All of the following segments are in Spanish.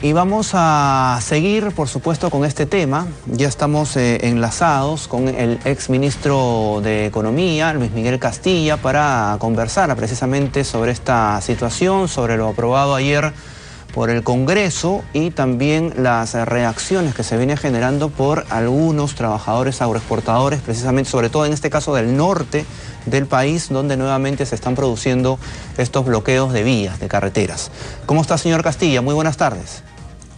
Y vamos a seguir, por supuesto, con este tema. Ya estamos enlazados con el exministro de Economía, Luis Miguel Castilla, para conversar precisamente sobre esta situación, sobre lo aprobado ayer por el Congreso y también las reacciones que se vienen generando por algunos trabajadores agroexportadores, precisamente, sobre todo en este caso del norte del país, donde nuevamente se están produciendo estos bloqueos de vías, de carreteras. ¿Cómo está, señor Castilla? Muy buenas tardes.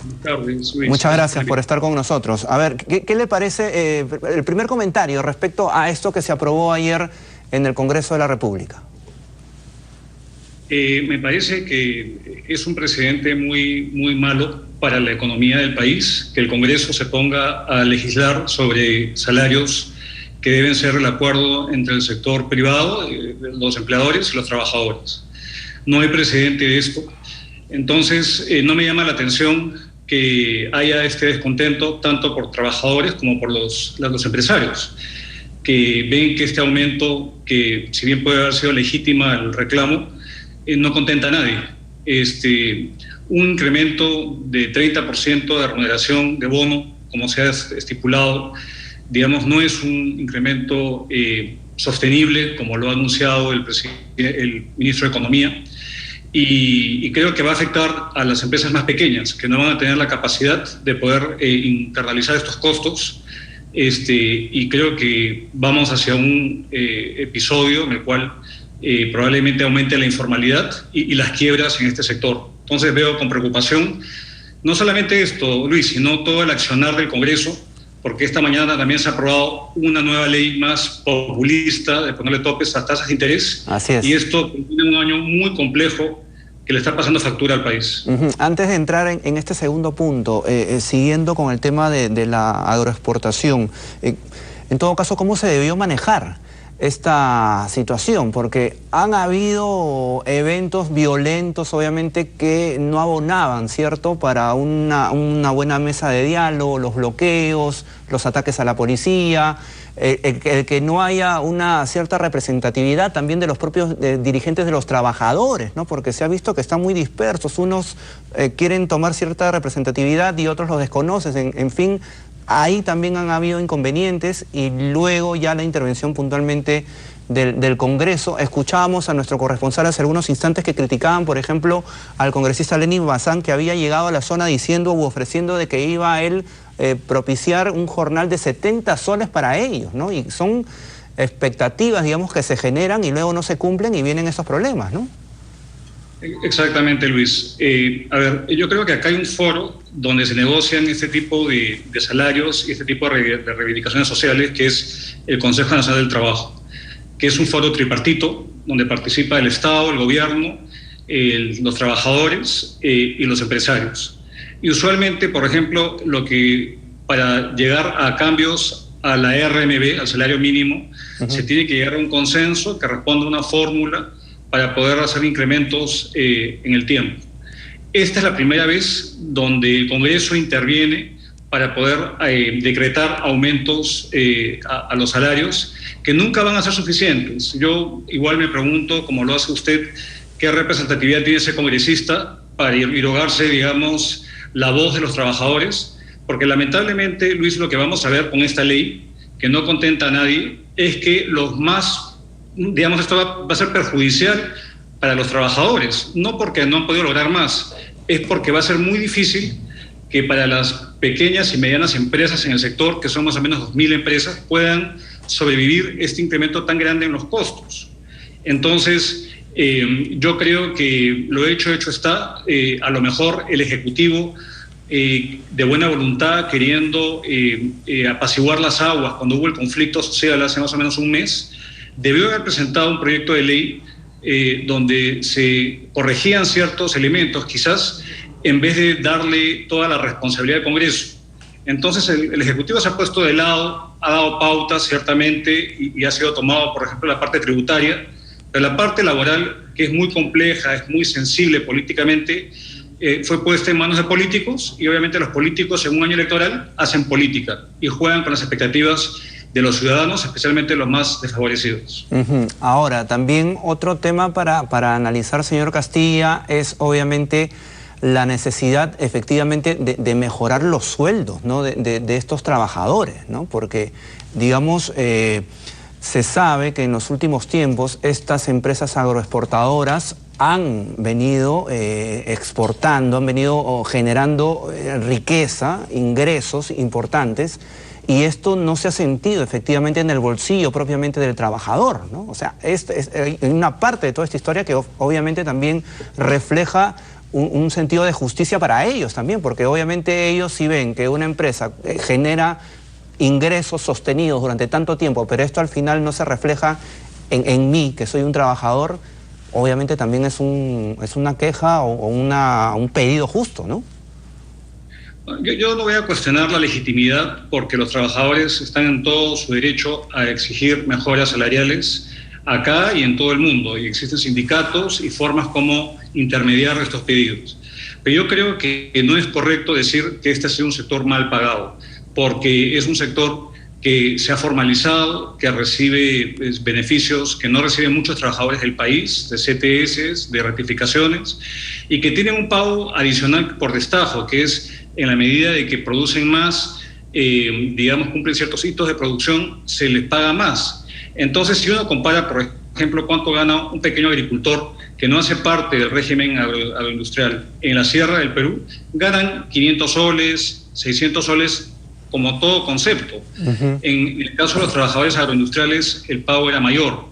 Buenas tardes, Luis. Muchas gracias por estar con nosotros. A ver, ¿qué le parece el primer comentario respecto a esto que se aprobó ayer en el Congreso de la República? Me parece que es un precedente muy malo para la economía del país que el Congreso se ponga a legislar sobre salarios que deben ser el acuerdo entre el sector privado, los empleadores y los trabajadores. No hay precedente de esto. Entonces, no me llama la atención que haya este descontento tanto por trabajadores como por los empresarios, que ven que este aumento, que si bien puede haber sido legítima el reclamo, no contenta a nadie. Un incremento de 30% de remuneración de bono, como se ha estipulado, digamos, no es un incremento sostenible, como lo ha anunciado el ministro de Economía, y creo que va a afectar a las empresas más pequeñas, que no van a tener la capacidad de poder internalizar estos costos, y creo que vamos hacia un episodio en el cual probablemente aumente la informalidad y las quiebras en este sector. Entonces veo con preocupación no solamente esto, Luis, sino todo el accionar del Congreso, porque esta mañana también se ha aprobado una nueva ley más populista de ponerle topes a tasas de interés. Así es. Y esto tiene un año muy complejo que le está pasando factura al país. Antes de entrar en este segundo punto, siguiendo con el tema de la agroexportación, en todo caso, ¿cómo se debió manejar esta situación? Porque han habido eventos violentos, obviamente, que no abonaban, ¿cierto?, para una buena mesa de diálogo, los bloqueos, los ataques a la policía, el que no haya una cierta representatividad también de los propios dirigentes de los trabajadores, ¿no? Porque se ha visto que están muy dispersos, unos quieren tomar cierta representatividad y otros los desconocen, en fin. Ahí también han habido inconvenientes y luego ya la intervención puntualmente del Congreso. Escuchábamos a nuestro corresponsal hace algunos instantes que criticaban, por ejemplo, al congresista Lenín Bazán, que había llegado a la zona diciendo u ofreciendo de que iba a él propiciar un jornal de 70 soles para ellos, ¿no? Y son expectativas, digamos, que se generan y luego no se cumplen y vienen esos problemas, ¿no? Exactamente, Luis. A ver, yo creo que acá hay un foro donde se negocian este tipo de salarios y este tipo de reivindicaciones sociales, que es el Consejo Nacional del Trabajo, que es un foro tripartito donde participa el Estado, el gobierno, los trabajadores y los empresarios. Y usualmente, por ejemplo, para llegar a cambios a la RMB, al salario mínimo, se tiene que llegar a un consenso que responda a una fórmula para poder hacer incrementos en el tiempo. Esta es la primera vez donde el Congreso interviene para poder decretar aumentos a los salarios que nunca van a ser suficientes. Yo igual me pregunto, como lo hace usted, qué representatividad tiene ese congresista para irrogarse, digamos, la voz de los trabajadores, porque lamentablemente, Luis, lo que vamos a ver con esta ley, que no contenta a nadie, es que digamos, esto va a ser perjudicial para los trabajadores, no porque no han podido lograr más, es porque va a ser muy difícil que para las pequeñas y medianas empresas en el sector, que son más o menos 2.000 empresas, puedan sobrevivir este incremento tan grande en los costos. Entonces, yo creo que lo hecho está. A lo mejor el Ejecutivo, de buena voluntad, queriendo apaciguar las aguas cuando hubo el conflicto social hace más o menos un mes, debió haber presentado un proyecto de ley donde se corregían ciertos elementos, quizás, en vez de darle toda la responsabilidad al Congreso. Entonces el Ejecutivo se ha puesto de lado, ha dado pautas ciertamente y ha sido tomado, por ejemplo, la parte tributaria, pero la parte laboral, que es muy compleja, es muy sensible políticamente, fue puesta en manos de políticos, y obviamente los políticos en un año electoral hacen política y juegan con las expectativas de los ciudadanos, especialmente los más desfavorecidos. Ahora, también otro tema para analizar, señor Castilla, es obviamente la necesidad efectivamente de mejorar los sueldos, ¿no? de estos trabajadores, ¿no? Porque, digamos, se sabe que en los últimos tiempos estas empresas agroexportadoras han venido exportando, han venido generando riqueza, ingresos importantes, y esto no se ha sentido efectivamente en el bolsillo propiamente del trabajador, ¿no? O sea, es una parte de toda esta historia que obviamente también refleja un sentido de justicia para ellos también, porque obviamente ellos si ven que una empresa genera ingresos sostenidos durante tanto tiempo, pero esto al final no se refleja en mí, que soy un trabajador, obviamente también es una queja o un pedido justo, ¿no? Yo no voy a cuestionar la legitimidad porque los trabajadores están en todo su derecho a exigir mejoras salariales acá y en todo el mundo, y existen sindicatos y formas como intermediar estos pedidos. Pero yo creo que no es correcto decir que este ha sido un sector mal pagado, porque es un sector que se ha formalizado, que recibe beneficios que no reciben muchos trabajadores del país, de CTS, de rectificaciones, y que tienen un pago adicional por destajo, que es en la medida de que producen más, digamos, cumplen ciertos hitos de producción, se les paga más. Entonces, si uno compara, por ejemplo, cuánto gana un pequeño agricultor que no hace parte del régimen agroindustrial en la sierra del Perú, ganan 500 soles, 600 soles, como todo concepto. En el caso de los trabajadores agroindustriales, el pago era mayor.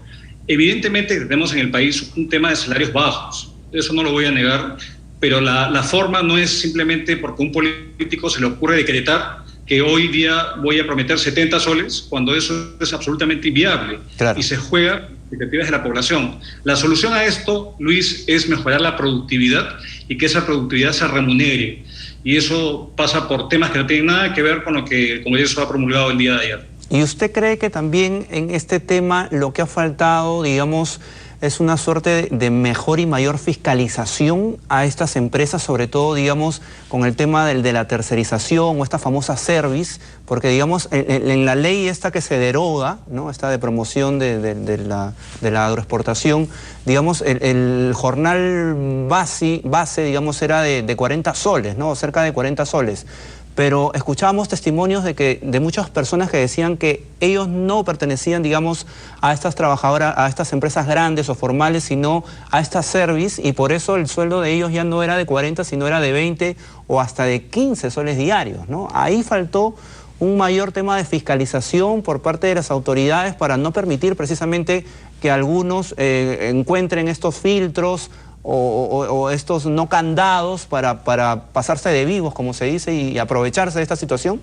Evidentemente tenemos en el país un tema de salarios bajos, eso no lo voy a negar, pero la forma no es simplemente porque a un político se le ocurre decretar que hoy día voy a prometer 70 soles, cuando eso es absolutamente inviable. Claro. Y se juega expectativas de la población. La solución a esto, Luis, es mejorar la productividad y que esa productividad se remunere. Y eso pasa por temas que no tienen nada que ver con lo que el Congreso ha promulgado el día de ayer. ¿Y usted cree que también en este tema lo que ha faltado, digamos, es una suerte de mejor y mayor fiscalización a estas empresas, sobre todo, digamos, con el tema de la tercerización o esta famosa service? Porque, digamos, en la ley esta que se deroga, ¿no? Esta de promoción de la agroexportación, digamos, el jornal base, digamos, era de 40 soles, ¿no? Cerca de 40 soles. Pero escuchábamos testimonios de muchas personas que decían que ellos no pertenecían, digamos, a estas trabajadoras, a estas empresas grandes o formales, sino a esta service, y por eso el sueldo de ellos ya no era de 40, sino era de 20 o hasta de 15 soles diarios, ¿no? Ahí faltó un mayor tema de fiscalización por parte de las autoridades para no permitir precisamente que algunos encuentren estos filtros o estos no candados para pasarse de vivos, como se dice, y aprovecharse de esta situación.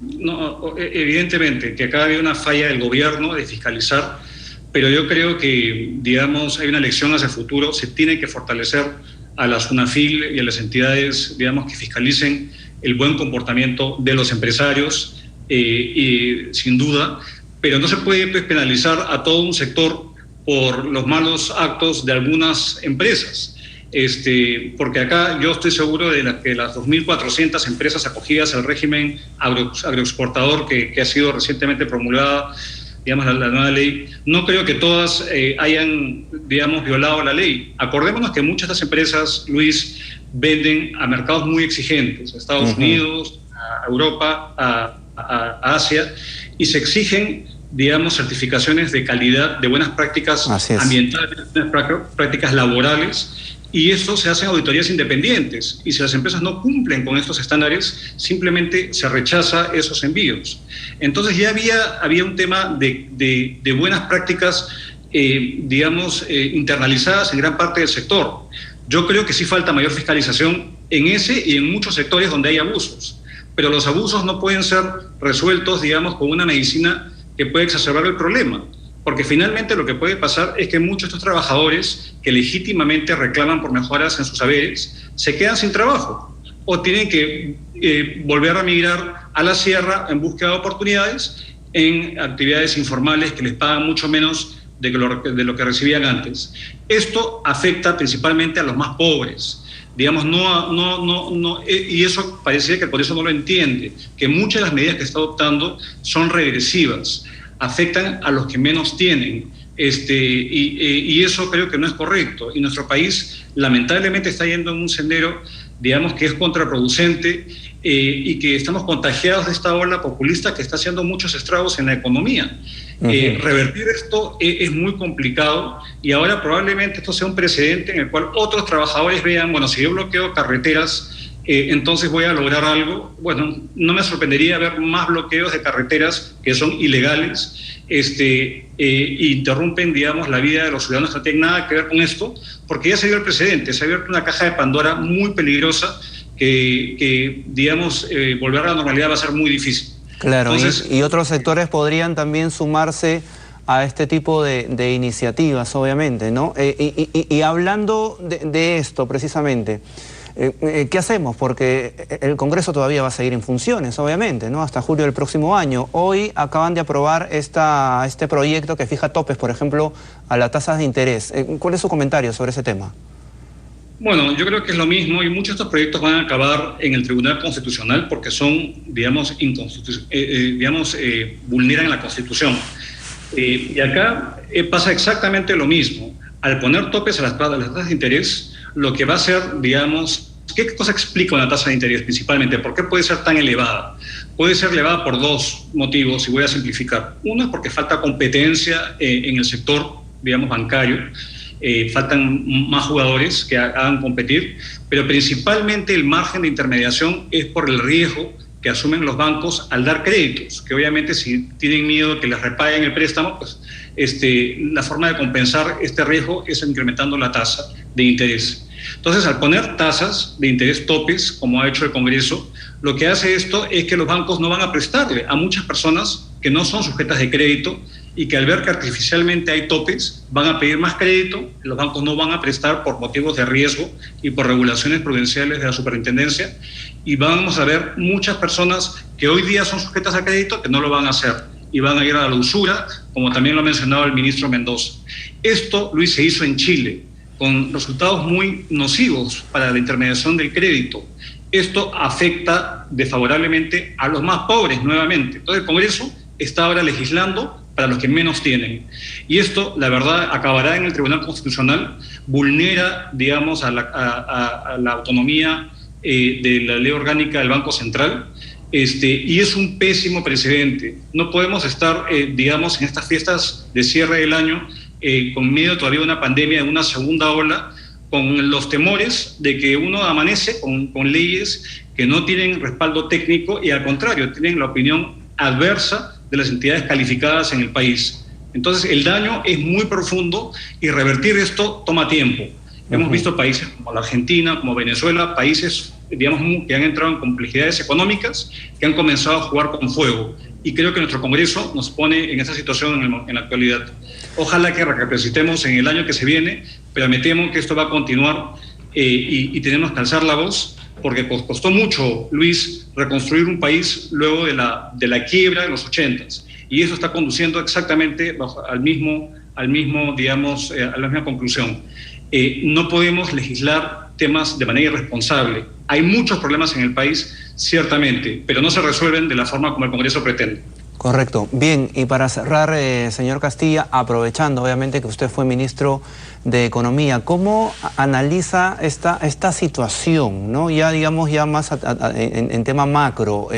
No, evidentemente que acá había una falla del gobierno de fiscalizar, pero yo creo que, digamos, hay una lección hacia el futuro. Se tiene que fortalecer a la SUNAFIL y a las entidades, digamos, que fiscalicen el buen comportamiento de los empresarios, y sin duda, pero no se puede penalizar a todo un sector por los malos actos de algunas empresas. Porque acá yo estoy seguro de que las 2.400 empresas acogidas al régimen agroexportador que ha sido recientemente promulgada, digamos, la nueva ley, no creo que todas hayan, digamos, violado la ley. Acordémonos que muchas de estas empresas, Luis, venden a mercados muy exigentes, a Estados Unidos, a Europa, a Asia, y se exigen, digamos, certificaciones de calidad, de buenas prácticas ambientales, buenas prácticas laborales, y eso se hacen auditorías independientes, y si las empresas no cumplen con estos estándares, simplemente se rechaza esos envíos. Entonces ya había un tema de buenas prácticas, digamos, internalizadas en gran parte del sector. Yo creo que sí falta mayor fiscalización en ese y en muchos sectores donde hay abusos, pero los abusos no pueden ser resueltos, digamos, con una medicina que puede exacerbar el problema, porque finalmente lo que puede pasar es que muchos de estos trabajadores que legítimamente reclaman por mejoras en sus saberes se quedan sin trabajo o tienen que volver a migrar a la sierra en búsqueda de oportunidades en actividades informales que les pagan mucho menos de lo que recibían antes. Esto afecta principalmente a los más pobres. Digamos, y eso parece que por eso no lo entiende, que muchas de las medidas que está adoptando son regresivas, afectan a los que menos tienen. Y eso creo que no es correcto. Y nuestro país lamentablemente está yendo en un sendero, digamos, que es contraproducente, y que estamos contagiados de esta ola populista que está haciendo muchos estragos en la economía. Revertir esto es muy complicado, y ahora probablemente esto sea un precedente en el cual otros trabajadores vean, bueno, si yo bloqueo carreteras, entonces voy a lograr algo. Bueno, no me sorprendería ver más bloqueos de carreteras que son ilegales, interrumpen, digamos, la vida de los ciudadanos que no tienen nada que ver con esto, porque ya se dio el precedente, se ha abierto una caja de Pandora muy peligrosa que digamos, volver a la normalidad va a ser muy difícil. Claro. Entonces, y otros sectores podrían también sumarse a este tipo de iniciativas, obviamente, ¿no? Y hablando de esto precisamente, ¿qué hacemos? Porque el Congreso todavía va a seguir en funciones, obviamente, ¿no? Hasta julio del próximo año. Hoy acaban de aprobar este proyecto que fija topes, por ejemplo, a las tasas de interés. ¿Cuál es su comentario sobre ese tema? Bueno, yo creo que es lo mismo, y muchos de estos proyectos van a acabar en el Tribunal Constitucional porque son, digamos, vulneran la Constitución. Y acá pasa exactamente lo mismo. Al poner topes a las tasas de interés, lo que va a hacer, digamos, ¿qué cosa explica una tasa de interés principalmente? ¿Por qué puede ser tan elevada? Puede ser elevada por dos motivos, y voy a simplificar. Uno es porque falta competencia en el sector, digamos, bancario. Faltan más jugadores que hagan competir, pero principalmente el margen de intermediación es por el riesgo que asumen los bancos al dar créditos, que obviamente si tienen miedo que les repaguen el préstamo, pues la forma de compensar este riesgo es incrementando la tasa de interés. Entonces, al poner tasas de interés topes, como ha hecho el Congreso, lo que hace esto es que los bancos no van a prestarle a muchas personas que no son sujetas de crédito, y que al ver que artificialmente hay topes, van a pedir más crédito, los bancos no van a prestar por motivos de riesgo y por regulaciones prudenciales de la superintendencia, y vamos a ver muchas personas que hoy día son sujetas a crédito que no lo van a hacer, y van a ir a la usura, como también lo ha mencionado el ministro Mendoza. Esto, Luis, se hizo en Chile, con resultados muy nocivos para la intermediación del crédito. Esto afecta desfavorablemente a los más pobres nuevamente. Entonces el Congreso está ahora legislando para los que menos tienen. Y esto, la verdad, acabará en el Tribunal Constitucional, vulnera, digamos, a la autonomía de la ley orgánica del Banco Central, y es un pésimo precedente. No podemos estar, digamos, en estas fiestas de cierre del año, con miedo todavía de una pandemia, de una segunda ola, con los temores de que uno amanece con leyes que no tienen respaldo técnico y al contrario, tienen la opinión adversa de las entidades calificadas en el país. Entonces el daño es muy profundo y revertir esto toma tiempo. Hemos visto países como la Argentina, como Venezuela, países, digamos, que han entrado en complejidades económicas, que han comenzado a jugar con fuego. Y creo que nuestro Congreso nos pone en esa situación en la actualidad. Ojalá que recapacitemos en el año que se viene, pero me temo que esto va a continuar, y tenemos que alzar la voz, porque costó mucho, Luis, reconstruir un país luego de la quiebra de los 80s. Y eso está conduciendo exactamente al mismo, digamos, a la misma conclusión. No podemos legislar temas de manera irresponsable. Hay muchos problemas en el país, ciertamente, pero no se resuelven de la forma como el Congreso pretende. Correcto. Bien, y para cerrar, señor Castilla, aprovechando obviamente que usted fue ministro de Economía, ¿cómo analiza esta situación, ¿no? Ya digamos, ya más en tema macro,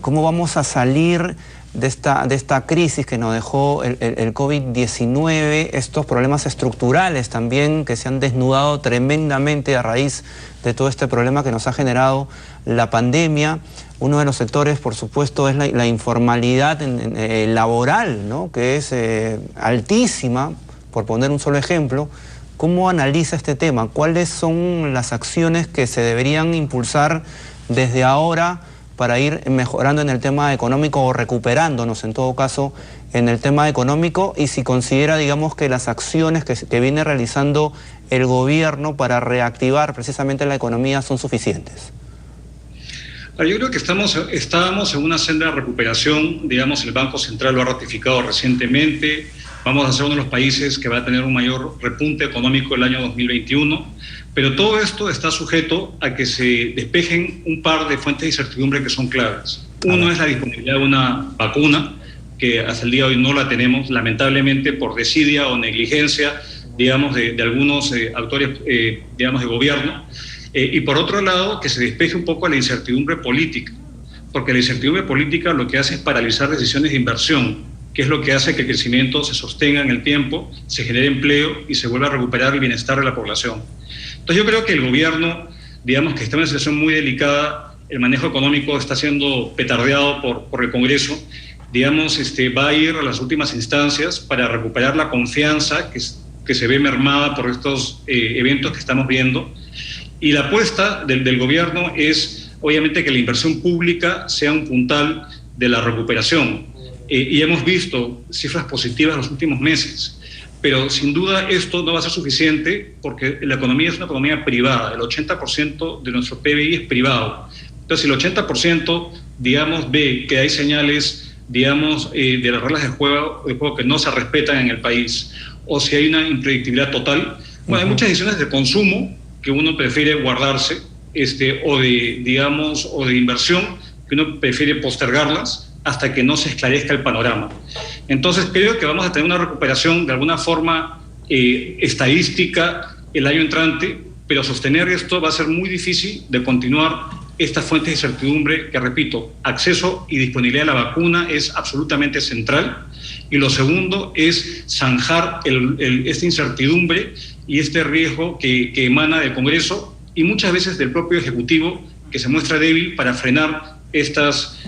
¿cómo vamos a salir de esta crisis que nos dejó el COVID-19, estos problemas estructurales también que se han desnudado tremendamente a raíz de todo este problema que nos ha generado la pandemia? Uno de los sectores, por supuesto, es la informalidad laboral, ¿no? Que es altísima, por poner un solo ejemplo. ¿Cómo analiza este tema? ¿Cuáles son las acciones que se deberían impulsar desde ahora para ir mejorando en el tema económico o recuperándonos, en todo caso, en el tema económico? Y si considera, digamos, que las acciones que viene realizando el gobierno para reactivar precisamente la economía son suficientes. Yo creo que estábamos en una senda de recuperación, digamos, el Banco Central lo ha ratificado recientemente, vamos a ser uno de los países que va a tener un mayor repunte económico el año 2021, pero todo esto está sujeto a que se despejen un par de fuentes de incertidumbre que son claras. Uno es la disponibilidad de una vacuna, que hasta el día de hoy no la tenemos, lamentablemente por desidia o negligencia, digamos, de algunos actores, digamos, de gobierno. Y por otro lado, que se despeje un poco la incertidumbre política, porque la incertidumbre política lo que hace es paralizar decisiones de inversión, que es lo que hace que el crecimiento se sostenga en el tiempo, se genere empleo y se vuelva a recuperar el bienestar de la población. Entonces yo creo que el gobierno, digamos, que está en una situación muy delicada, el manejo económico está siendo petardeado por el Congreso, digamos, va a ir a las últimas instancias para recuperar la confianza que se ve mermada por estos eventos que estamos viendo. Y la apuesta del gobierno es, obviamente, que la inversión pública sea un puntal de la recuperación. Y hemos visto cifras positivas en los últimos meses. Pero sin duda esto no va a ser suficiente porque la economía es una economía privada. El 80% de nuestro PBI es privado. Entonces, si el 80%, digamos, ve que hay señales, digamos, de las reglas de juego que no se respetan en el país, o si hay una impredictibilidad total, bueno, hay muchas decisiones de consumo que uno prefiere guardarse, o de, digamos, o de inversión, que uno prefiere postergarlas hasta que no se esclarezca el panorama. Entonces creo que vamos a tener una recuperación de alguna forma estadística el año entrante, pero sostener esto va a ser muy difícil de continuar estas fuentes de incertidumbre que, repito, acceso y disponibilidad de la vacuna es absolutamente central. Y lo segundo es zanjar esta incertidumbre y este riesgo que emana del Congreso y muchas veces del propio Ejecutivo, que se muestra débil para frenar estas,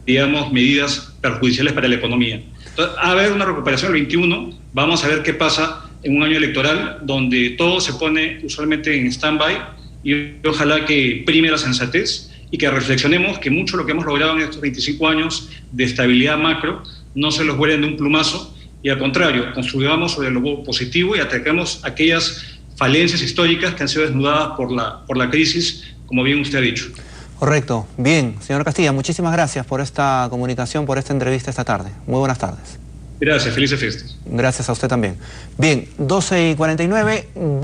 digamos, medidas perjudiciales para la economía. Entonces, a haber una recuperación el 21, vamos a ver qué pasa en un año electoral donde todo se pone usualmente en stand-by y ojalá que prime la sensatez y que reflexionemos que mucho lo que hemos logrado en estos 25 años de estabilidad macro no se los vuelen de un plumazo y al contrario, construyamos sobre lo positivo y ataquemos aquellas falencias históricas que han sido desnudadas por la crisis, como bien usted ha dicho. Correcto. Bien, señor Castilla, muchísimas gracias por esta comunicación, por esta entrevista esta tarde. Muy buenas tardes. Gracias, felices fiestas. Gracias a usted también. Bien, 12:49.